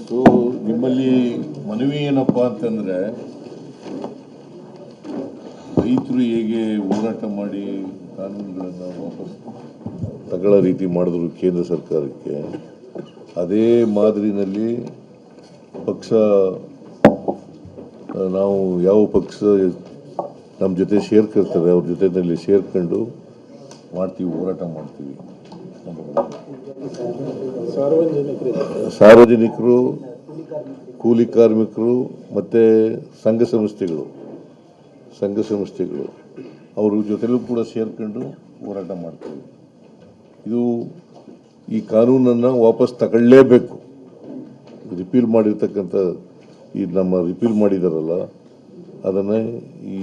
So ನಿಮ್ಮಲ್ಲಿ ಮನವಿ ಏನಪ್ಪ ಅಂತಂದರೆ, ರೈತರು ಹೇಗೆ ಹೋರಾಟ ಮಾಡಿ ಕಾನೂನುಗಳನ್ನು ವಾಪಸ್ ತಗೊಳ್ಳೋ ರೀತಿ ಮಾಡಿದ್ರು ಕೇಂದ್ರ ಸರ್ಕಾರಕ್ಕೆ, ಅದೇ ಮಾದರಿನಲ್ಲಿ ಪಕ್ಷ ನಾವು ಯಾವ ಪಕ್ಷ ನಮ್ಮ ಜೊತೆ ಸೇರ್ಕೊಳ್ತಾರೆ ಅವ್ರ ಜೊತೆಯಲ್ಲಿ ಸೇರ್ಕೊಂಡು ಮಾಡ್ತೀವಿ, ಹೋರಾಟ ಮಾಡ್ತೀವಿ. ಸಾರ್ವಜನಿಕರು, ಕೂಲಿ ಕಾರ್ಮಿಕರು ಮತ್ತು ಸಂಘ ಸಂಸ್ಥೆಗಳು ಅವ್ರ ಜೊತೆಲೂ ಕೂಡ ಸೇರ್ಕೊಂಡು ಹೋರಾಟ ಮಾಡ್ತೀವಿ. ಇದು ಈ ಕಾನೂನನ್ನು ವಾಪಸ್ ತಗೊಳ್ಳೇಬೇಕು. ರಿಪೀಲ್ ಮಾಡಿರ್ತಕ್ಕಂಥ ಈ ನಮ್ಮ ರಿಪೀಲ್ ಮಾಡಿದಾರಲ್ಲ ಅದನ್ನು ಈ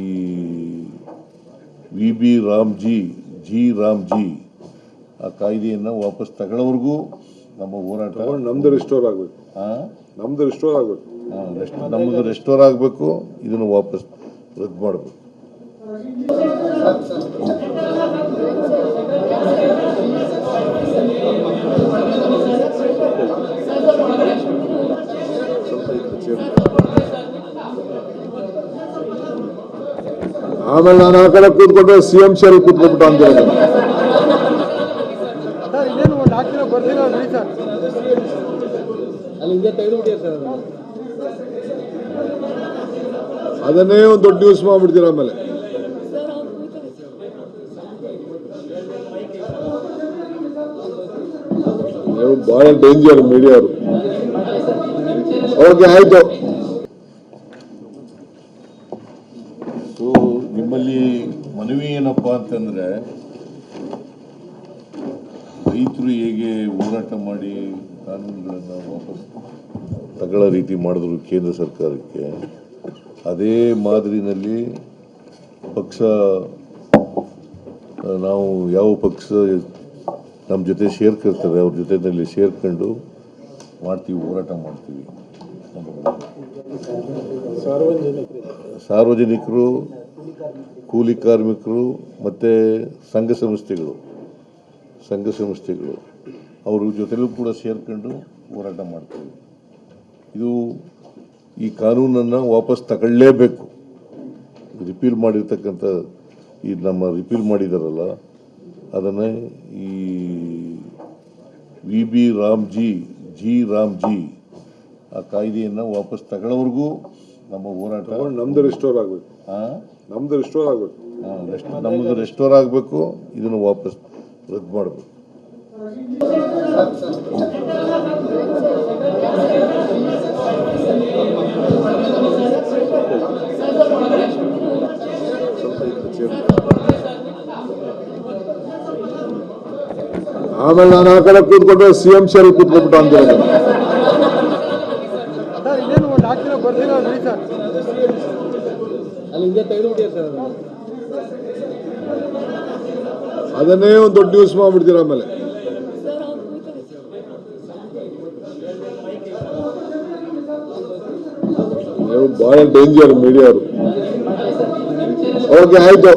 ವಿ ರಾಮ್ಜಿ ಆ ಕಾಯ್ದೆಯನ್ನು ವಾಪಸ್ ತಗೊಳ್ಳೋವರೆಗೂ ನಮ್ಮ ಹೋರಾಟ ನಮ್ದು ರಿಸ್ಟೋರ್ ಆಗಬೇಕು. ನಮ್ಮದು ರೆಸ್ಟೋರ್ ಆಗಬೇಕು. ಇದನ್ನು ವಾಪಸ್ ರದ್ದು ಮಾಡಬೇಕು. ಆಮೇಲೆ ನಾನು ಆ ಕಡೆ ಕೂತ್ಕೊಂಡ್ರೆ CM ಶೇರ್ ಕೂತ್ಕೊಂಡ್ಬಿಟ್ಟು ಅಂತ ಅದನ್ನೇ ಒಂದು ದೊಡ್ಡ ನ್ಯೂಸ್ ಮಾಡ್ಬಿಡ್ತೀರ. ಆಮೇಲೆ ನೀವು ಬಹಳ ಡೇಂಜರ್ ಮೀಡಿಯಾರು. ಓಕೆ, ಆಯ್ತು. ಸೊ ನಿಮ್ಮಲ್ಲಿ ಮನವಿ ಏನಪ್ಪ ಅಂತಂದರೆ, ರೈತರು ಹೇಗೆ ಹೋರಾಟ ಮಾಡಿ ಕಾನೂನುಗಳನ್ನು ವಾಪಸ್ ತಗೊಳ್ಳೋ ರೀತಿ ಮಾಡಿದ್ರು ಕೇಂದ್ರ ಸರ್ಕಾರಕ್ಕೆ, ಅದೇ ಮಾದರಿನಲ್ಲಿ ಪಕ್ಷ ನಾವು ಯಾವ ಪಕ್ಷ ನಮ್ಮ ಜೊತೆ ಸೇರ್ಕೊಳ್ತಾರೆ ಅವ್ರ ಜೊತೆಯಲ್ಲಿ ಸೇರ್ಕೊಂಡು ಮಾಡ್ತೀವಿ, ಹೋರಾಟ ಮಾಡ್ತೀವಿ. ಸಾರ್ವಜನಿಕರು, ಕೂಲಿ ಕಾರ್ಮಿಕರು ಮತ್ತು ಸಂಘ ಸಂಸ್ಥೆಗಳು ಅವ್ರ ಜೊತೆಲೂ ಕೂಡ ಸೇರ್ಕೊಂಡು ಹೋರಾಟ ಮಾಡ್ತೀವಿ. ಇದು ಈ ಕಾನೂನನ್ನು ವಾಪಸ್ ತಗೊಳ್ಳೇಬೇಕು. ರಿಪೀಲ್ ಮಾಡಿರ್ತಕ್ಕಂಥ ಈ ನಮ್ಮ ರಿಪೀಲ್ ಮಾಡಿದಾರಲ್ಲ ಅದನ್ನು ಈ ವಿ ರಾಮ್ಜಿ ಆ ಕಾಯ್ದೆಯನ್ನು ವಾಪಸ್ ತಗೊಳ್ಳೋವರೆಗೂ ನಮ್ಮ ಹೋರಾಟ ನಮ್ದು ರಿಸ್ಟೋರ್ ಆಗಬೇಕು. ನಮ್ಮದು ರೆಸ್ಟೋರ್ ಆಗಬೇಕು. ಇದನ್ನು ವಾಪಸ್ ರದ್ದು ಮಾಡಬೇಕು. ಆಮೇಲೆ ನಾನು ಆ ಕಡೆ ಕೂತ್ಕೊಂಡ್ರೆ CM ಶೇರ್ ಕೂತ್ಕೊಂಡ್ಬಿಟ್ಟು ಅಂತ ಅದನ್ನೇ ಒಂದು ದೊಡ್ಡ ನ್ಯೂಸ್ ಮಾಡ್ಬಿಡ್ತೀರ. ಆಮೇಲೆ ನೀವು ಬಹಳ ಡೇಂಜರ್ ಮೀಡಿಯಾರು. ಓಕೆ, ಆಯ್ತು.